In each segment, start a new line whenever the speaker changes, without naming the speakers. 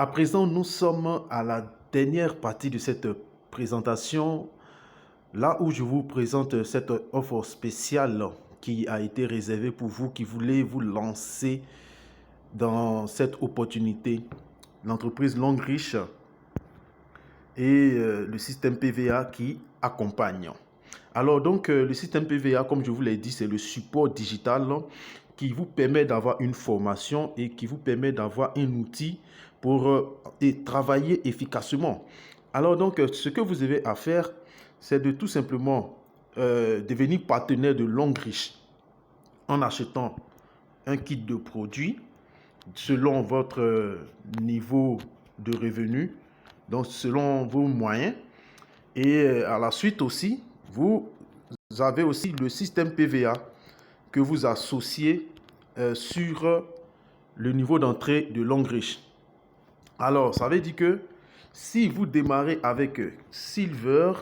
À présent, nous sommes à la dernière partie de cette présentation, là où je vous présente cette offre spéciale qui a été réservée pour vous qui voulez vous lancer dans cette opportunité. L'entreprise Longrich et le système PVA qui accompagne. Alors donc, le système PVA, comme je vous l'ai dit, c'est le support digital qui vous permet d'avoir une formation et qui vous permet d'avoir un outil pour travailler efficacement. Alors donc, ce que vous avez à faire, c'est de tout simplement devenir partenaire de Longrich en achetant un kit de produits selon votre niveau de revenu, donc selon vos moyens. Et à la suite aussi, vous avez aussi le système PVA que vous associez sur le niveau d'entrée de Longrich. Alors, ça veut dire que si vous démarrez avec Silver,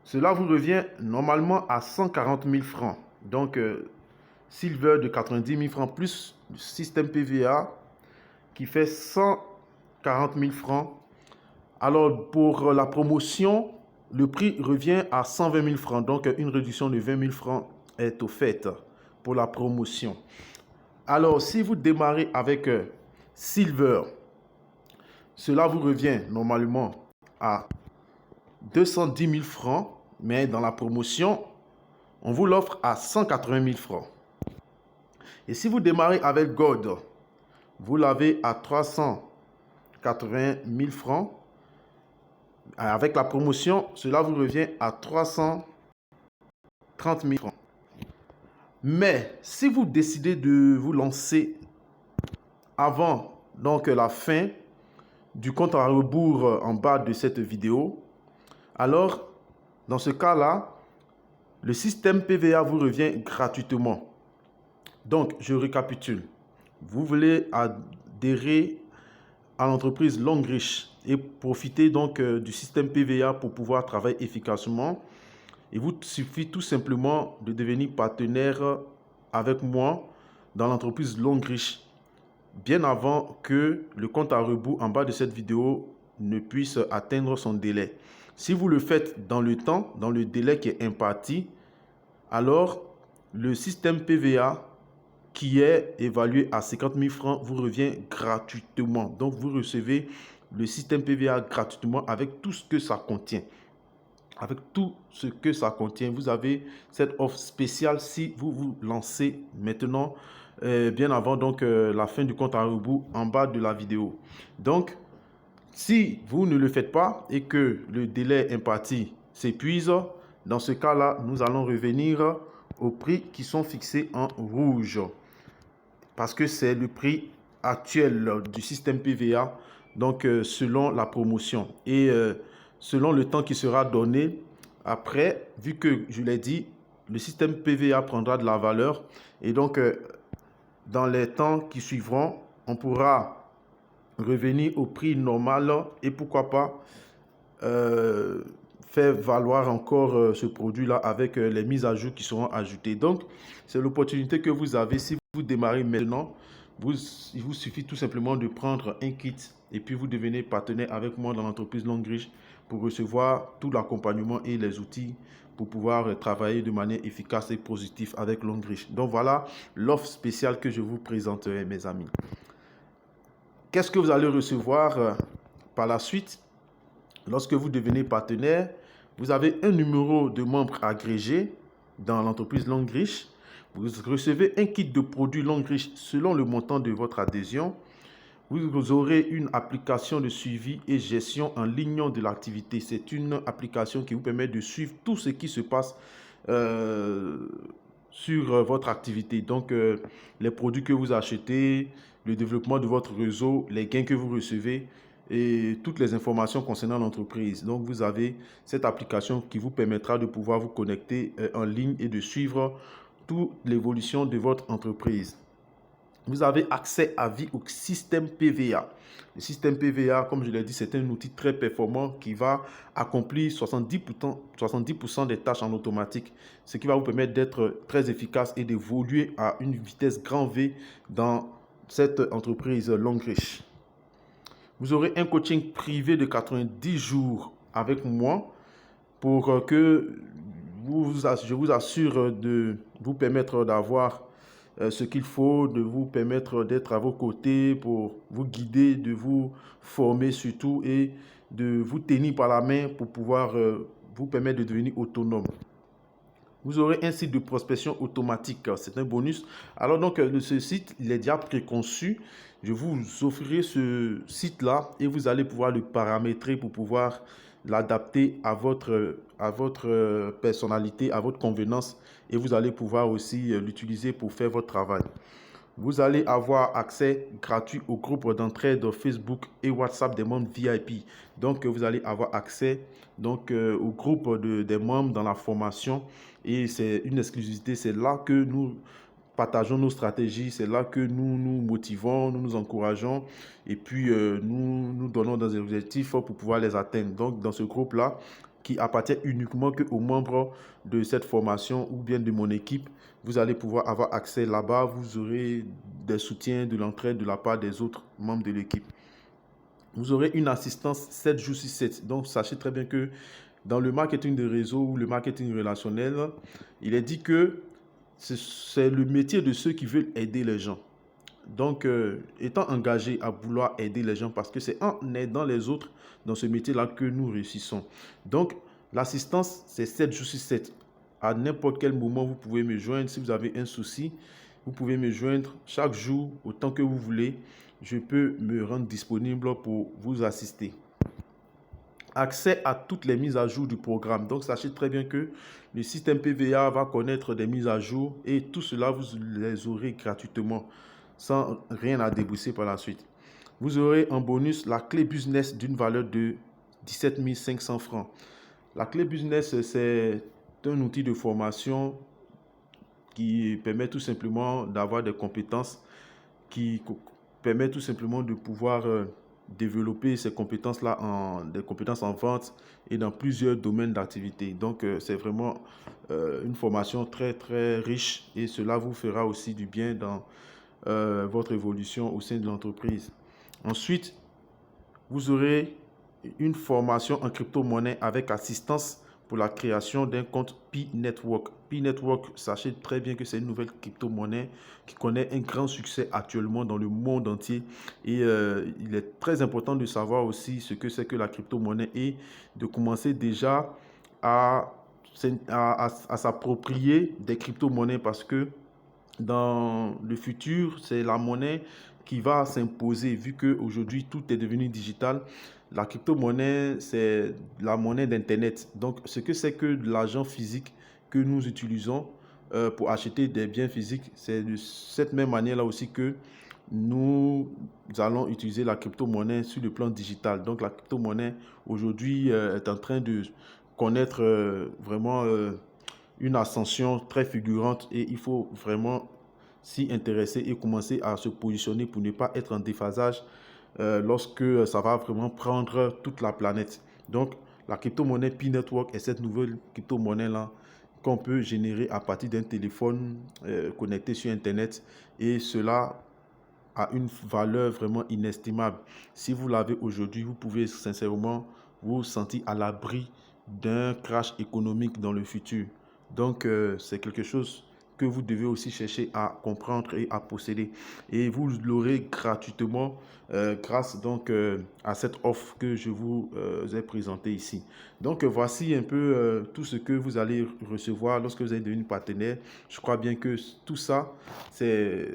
cela vous revient normalement à 140 000 francs. Donc, Silver de 90 000 francs plus le système PVA qui fait 140 000 francs. Alors, pour la promotion, le prix revient à 120 000 francs. Donc, une réduction de 20 000 francs est offerte pour la promotion. Alors, si vous démarrez avec Silver, cela vous revient normalement à 210 000 francs. Mais dans la promotion, on vous l'offre à 180 000 francs. Et si vous démarrez avec Gold, vous l'avez à 380 000 francs. Avec la promotion, cela vous revient à 330 000 francs. Mais si vous décidez de vous lancer avant donc la fin du compte à rebours en bas de cette vidéo, alors dans ce cas-là, le système PVA vous revient gratuitement. Donc, je récapitule. Vous voulez adhérer à l'entreprise Longrich et profiter donc du système PVA pour pouvoir travailler efficacement. Il vous suffit tout simplement de devenir partenaire avec moi dans l'entreprise Longrich bien avant que le compte à rebours en bas de cette vidéo ne puisse atteindre son délai. Si vous le faites dans le temps, dans le délai qui est imparti, alors le système PVA qui est évalué à 50 000 francs vous revient gratuitement. Donc, vous recevez le système PVA gratuitement avec tout ce que ça contient. Avec tout ce que ça contient, vous avez cette offre spéciale si vous vous lancez maintenant, bien avant donc la fin du compte à rebours en bas de la vidéo. Donc, si vous ne le faites pas et que le délai imparti s'épuise, dans ce cas-là, nous allons revenir aux prix qui sont fixés en rouge. Parce que c'est le prix actuel du système PVA, donc selon la promotion. Et selon le temps qui sera donné, après, vu que je l'ai dit, le système PVA prendra de la valeur. Et donc, dans les temps qui suivront, on pourra revenir au prix normal et pourquoi pas faire valoir encore ce produit-là avec les mises à jour qui seront ajoutées. Donc, c'est l'opportunité que vous avez si vous démarrez maintenant. Il vous suffit tout simplement de prendre un kit et puis vous devenez partenaire avec moi dans l'entreprise Longrich pour recevoir tout l'accompagnement et les outils pour pouvoir travailler de manière efficace et positive avec Longrich. Donc voilà l'offre spéciale que je vous présenterai, mes amis. Qu'est-ce que vous allez recevoir par la suite? Lorsque vous devenez partenaire, vous avez un numéro de membre agrégé dans l'entreprise Longrich. Vous recevez un kit de produits Longrich selon le montant de votre adhésion. Vous aurez une application de suivi et gestion en ligne de l'activité. C'est une application qui vous permet de suivre tout ce qui se passe sur votre activité. Donc, les produits que vous achetez, le développement de votre réseau, les gains que vous recevez et toutes les informations concernant l'entreprise. Donc, vous avez cette application qui vous permettra de pouvoir vous connecter en ligne et de suivre toute l'évolution de votre entreprise. Vous avez accès à vie au système PVA. Le système PVA, comme je l'ai dit, c'est un outil très performant qui va accomplir 70% des tâches en automatique, ce qui va vous permettre d'être très efficace et d'évoluer à une vitesse grand V dans cette entreprise Longreach. Vous aurez un coaching privé de 90 jours avec moi pour que je vous assure de vous permettre d'avoir ce qu'il faut, de vous permettre d'être à vos côtés pour vous guider, de vous former surtout et de vous tenir par la main pour pouvoir vous permettre de devenir autonome. Vous aurez un site de prospection automatique, c'est un bonus. Alors donc, ce site, il est déjà préconçu. Je vous offrirai ce site-là et vous allez pouvoir le paramétrer pour pouvoir l'adapter à votre personnalité, à votre convenance. Et vous allez pouvoir aussi l'utiliser pour faire votre travail. Vous allez avoir accès gratuit au groupe d'entraide Facebook et WhatsApp des membres VIP. Donc, vous allez avoir accès au groupe des membres dans la formation. Et c'est une exclusivité. C'est là que nous partageons nos stratégies. C'est là que nous nous motivons, nous nous encourageons. Et puis, nous nous donnons des objectifs pour pouvoir les atteindre. Donc, dans ce groupe-là, qui appartient uniquement aux membres de cette formation ou bien de mon équipe, vous allez pouvoir avoir accès là-bas. Vous aurez des soutiens, de l'entraide de la part des autres membres de l'équipe. Vous aurez une assistance 7 jours sur 7. Donc, sachez très bien que dans le marketing de réseau ou le marketing relationnel, il est dit que c'est le métier de ceux qui veulent aider les gens. Donc, étant engagé à vouloir aider les gens, parce que c'est en aidant les autres dans ce métier-là que nous réussissons. Donc, l'assistance, c'est 7 jours sur 7. À n'importe quel moment, vous pouvez me joindre. Si vous avez un souci, vous pouvez me joindre chaque jour, autant que vous voulez. Je peux me rendre disponible pour vous assister. Accès à toutes les mises à jour du programme. Donc, sachez très bien que le système PVA va connaître des mises à jour et tout cela, vous les aurez gratuitement, sans rien à débourser par la suite. Vous aurez en bonus la clé business d'une valeur de 17 500 francs. La clé business, c'est un outil de formation qui permet tout simplement d'avoir des compétences, qui permet tout simplement de pouvoir développer ces compétences-là, des compétences en vente et dans plusieurs domaines d'activité. Donc, c'est vraiment une formation très, très riche et cela vous fera aussi du bien dans votre évolution au sein de l'entreprise. Ensuite, vous aurez une formation en crypto-monnaie avec assistance pour la création d'un compte P-Network. P-Network, sachez très bien que c'est une nouvelle crypto-monnaie qui connaît un grand succès actuellement dans le monde entier. Et il est très important de savoir aussi ce que c'est que la crypto-monnaie et de commencer déjà à s'approprier des crypto-monnaies parce que dans le futur, c'est la monnaie qui va s'imposer vu qu'aujourd'hui tout est devenu digital. La crypto-monnaie, c'est la monnaie d'Internet. Donc, ce que c'est que l'argent physique que nous utilisons pour acheter des biens physiques, c'est de cette même manière-là aussi que nous allons utiliser la crypto-monnaie sur le plan digital. Donc, la crypto-monnaie aujourd'hui est en train de connaître vraiment une ascension très fulgurante et il faut vraiment s'y intéresser et commencer à se positionner pour ne pas être en déphasage lorsque ça va vraiment prendre toute la planète. Donc, la crypto-monnaie P-Network est cette nouvelle crypto-monnaie-là qu'on peut générer à partir d'un téléphone connecté sur Internet et cela a une valeur vraiment inestimable. Si vous l'avez aujourd'hui, vous pouvez sincèrement vous sentir à l'abri d'un crash économique dans le futur. Donc, c'est quelque chose que vous devez aussi chercher à comprendre et à posséder. Et vous l'aurez gratuitement grâce donc à cette offre que je vous ai présentée ici. Donc, voici un peu tout ce que vous allez recevoir lorsque vous allez devenir partenaire. Je crois bien que tout ça, c'est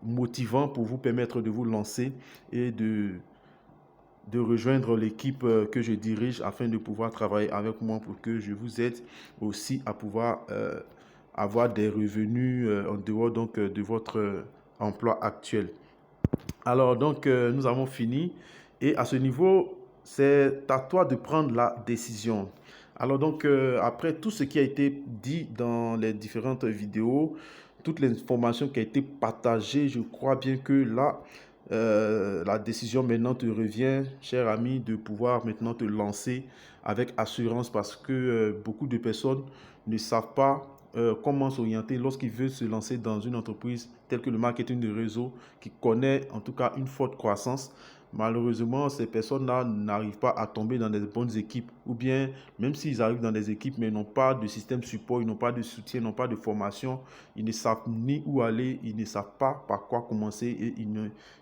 motivant pour vous permettre de vous lancer et de rejoindre l'équipe que je dirige afin de pouvoir travailler avec moi pour que je vous aide aussi à pouvoir avoir des revenus en dehors donc de votre emploi actuel. Alors donc nous avons fini et à ce niveau c'est à toi de prendre la décision. Alors donc après tout ce qui a été dit dans les différentes vidéos, toutes les informations qui ont été partagées, je crois bien que là la décision maintenant te revient, cher ami, de pouvoir maintenant te lancer avec assurance parce que beaucoup de personnes ne savent pas comment s'orienter lorsqu'il veut se lancer dans une entreprise telle que le marketing de réseau, qui connaît en tout cas une forte croissance. Malheureusement, ces personnes-là n'arrivent pas à tomber dans des bonnes équipes, ou bien même s'ils arrivent dans des équipes mais ils n'ont pas de système support, ils n'ont pas de soutien, ils n'ont pas de formation, ils ne savent ni où aller, ils ne savent pas par quoi commencer et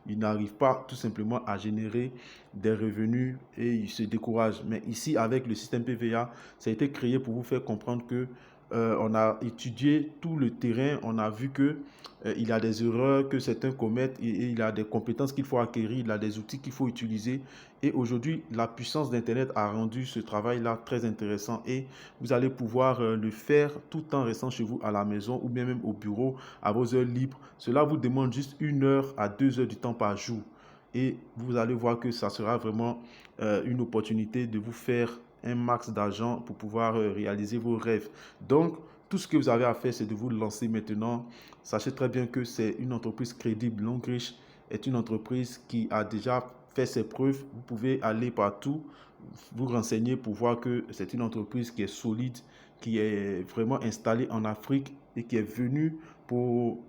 ils n'arrivent pas tout simplement à générer des revenus et ils se découragent. Mais ici, avec le système PVA, ça a été créé pour vous faire comprendre que on a étudié tout le terrain, on a vu que il y a des erreurs que certains commettent et il y a des compétences qu'il faut acquérir, il y a des outils qu'il faut utiliser. Et aujourd'hui, la puissance d'Internet a rendu ce travail-là très intéressant et vous allez pouvoir le faire tout en restant chez vous à la maison ou bien même au bureau à vos heures libres. Cela vous demande juste 1 heure à 2 heures du temps par jour. Et vous allez voir que ça sera vraiment une opportunité de vous faire un max d'argent pour pouvoir réaliser vos rêves. Donc, tout ce que vous avez à faire, c'est de vous lancer maintenant. Sachez très bien que c'est une entreprise crédible. Longrich est une entreprise qui a déjà fait ses preuves. Vous pouvez aller partout, vous renseigner pour voir que c'est une entreprise qui est solide, qui est vraiment installée en Afrique et qui est venue pour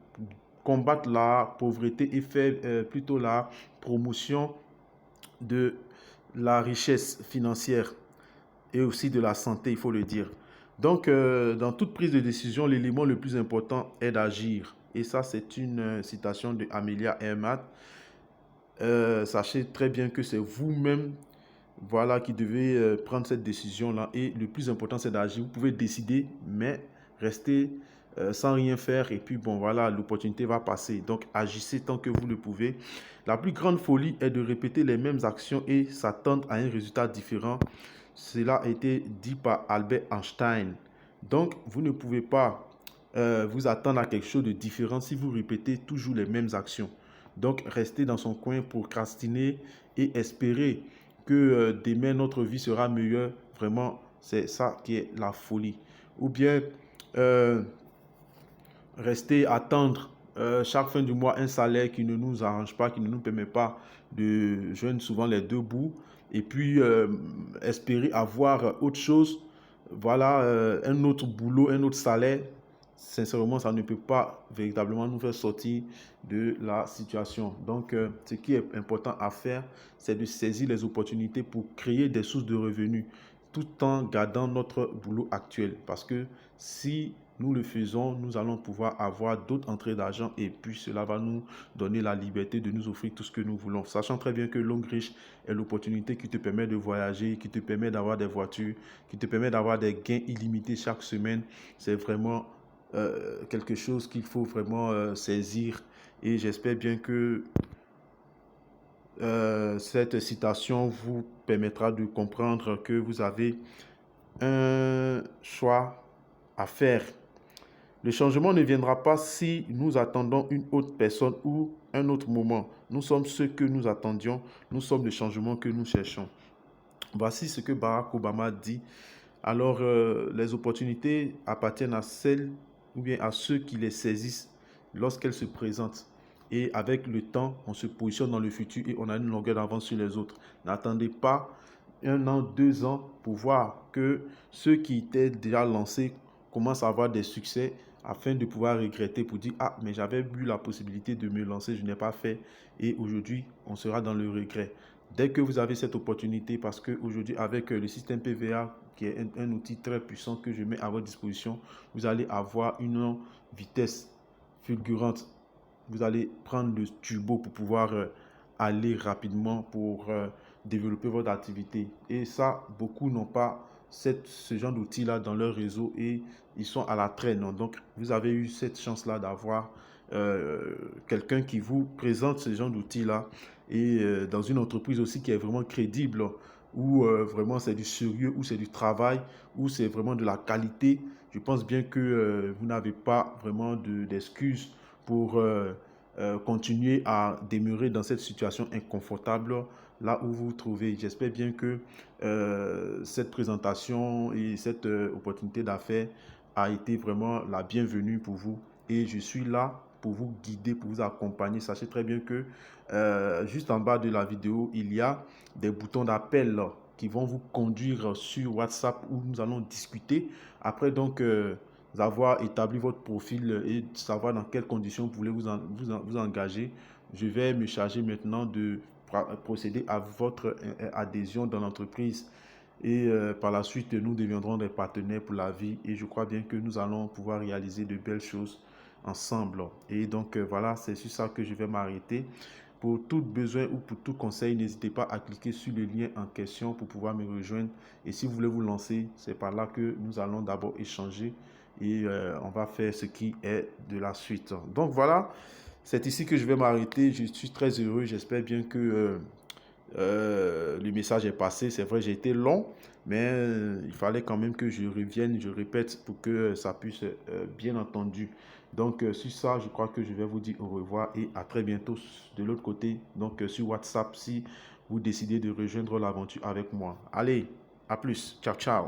combattre la pauvreté et faire plutôt la promotion de la richesse financière et aussi de la santé, il faut le dire. Donc, dans toute prise de décision, l'élément le plus important est d'agir. Et ça, c'est une citation de Amelia Earhart. Sachez très bien que c'est vous-même, voilà, qui devez prendre cette décision-là. Et le plus important, c'est d'agir. Vous pouvez décider, mais rester sans rien faire. Et puis, bon, voilà, l'opportunité va passer. Donc, agissez tant que vous le pouvez. La plus grande folie est de répéter les mêmes actions et s'attendre à un résultat différent. Cela a été dit par Albert Einstein. Donc, vous ne pouvez pas vous attendre à quelque chose de différent si vous répétez toujours les mêmes actions. Donc, rester dans son coin, procrastiner et espérer que demain notre vie sera meilleure, vraiment, c'est ça qui est la folie. Ou bien euh, rester attendre chaque fin du mois un salaire qui ne nous arrange pas, qui ne nous permet pas de joindre souvent les deux bouts, et puis espérer avoir autre chose, voilà, un autre boulot, un autre salaire. Sincèrement, ça ne peut pas véritablement nous faire sortir de la situation. Donc, ce qui est important à faire, c'est de saisir les opportunités pour créer des sources de revenus tout en gardant notre boulot actuel. Parce que si nous le faisons, nous allons pouvoir avoir d'autres entrées d'argent et puis cela va nous donner la liberté de nous offrir tout ce que nous voulons. Sachant très bien que Longrich est l'opportunité qui te permet de voyager, qui te permet d'avoir des voitures, qui te permet d'avoir des gains illimités chaque semaine. C'est vraiment quelque chose qu'il faut vraiment saisir et j'espère bien que cette citation vous permettra de comprendre que vous avez un choix à faire. Le changement ne viendra pas si nous attendons une autre personne ou un autre moment. Nous sommes ce que nous attendions, nous sommes le changement que nous cherchons. Voici ce que Barack Obama dit. Alors, les opportunités appartiennent à celles ou bien à ceux qui les saisissent lorsqu'elles se présentent. Et avec le temps, on se positionne dans le futur et on a une longueur d'avance sur les autres. N'attendez pas 1 an, 2 ans pour voir que ceux qui étaient déjà lancés commencent à avoir des succès afin de pouvoir regretter pour dire ah mais j'avais eu la possibilité de me lancer, je n'ai pas fait et aujourd'hui on sera dans le regret. Dès que vous avez cette opportunité, parce qu'aujourd'hui avec le système PVA qui est un outil très puissant que je mets à votre disposition, vous allez avoir une vitesse fulgurante. Vous allez prendre le turbo pour pouvoir aller rapidement pour développer votre activité. Et ça, beaucoup n'ont pas ce genre d'outils-là dans leur réseau et ils sont à la traîne. Donc, vous avez eu cette chance-là d'avoir quelqu'un qui vous présente ce genre d'outils-là et dans une entreprise aussi qui est vraiment crédible, où vraiment c'est du sérieux, où c'est du travail, où c'est vraiment de la qualité. Je pense bien que vous n'avez pas vraiment d'excuses pour continuer à demeurer dans cette situation inconfortable là où vous vous trouvez. J'espère bien que cette présentation et cette opportunité d'affaires a été vraiment la bienvenue pour vous et je suis là pour vous guider, pour vous accompagner. Sachez très bien que juste en bas de la vidéo, il y a des boutons d'appel qui vont vous conduire sur WhatsApp où nous allons discuter. Après donc avoir établi votre profil et savoir dans quelles conditions vous voulez vous engager, je vais me charger maintenant de procéder à votre adhésion dans l'entreprise. Et par la suite, nous deviendrons des partenaires pour la vie. Et je crois bien que nous allons pouvoir réaliser de belles choses ensemble. Et donc, voilà, c'est sur ça que je vais m'arrêter. Pour tout besoin ou pour tout conseil, n'hésitez pas à cliquer sur le lien en question pour pouvoir me rejoindre. Et si vous voulez vous lancer, c'est par là que nous allons d'abord échanger et on va faire ce qui est de la suite. Donc voilà, c'est ici que je vais m'arrêter. Je suis très heureux. J'espère bien que le message est passé. C'est vrai, j'ai été long, mais il fallait quand même que je revienne, je répète pour que ça puisse bien entendu. Donc, sur ça, je crois que je vais vous dire au revoir et à très bientôt de l'autre côté. Donc, sur WhatsApp, si vous décidez de rejoindre l'aventure avec moi. Allez, à plus. Ciao, ciao.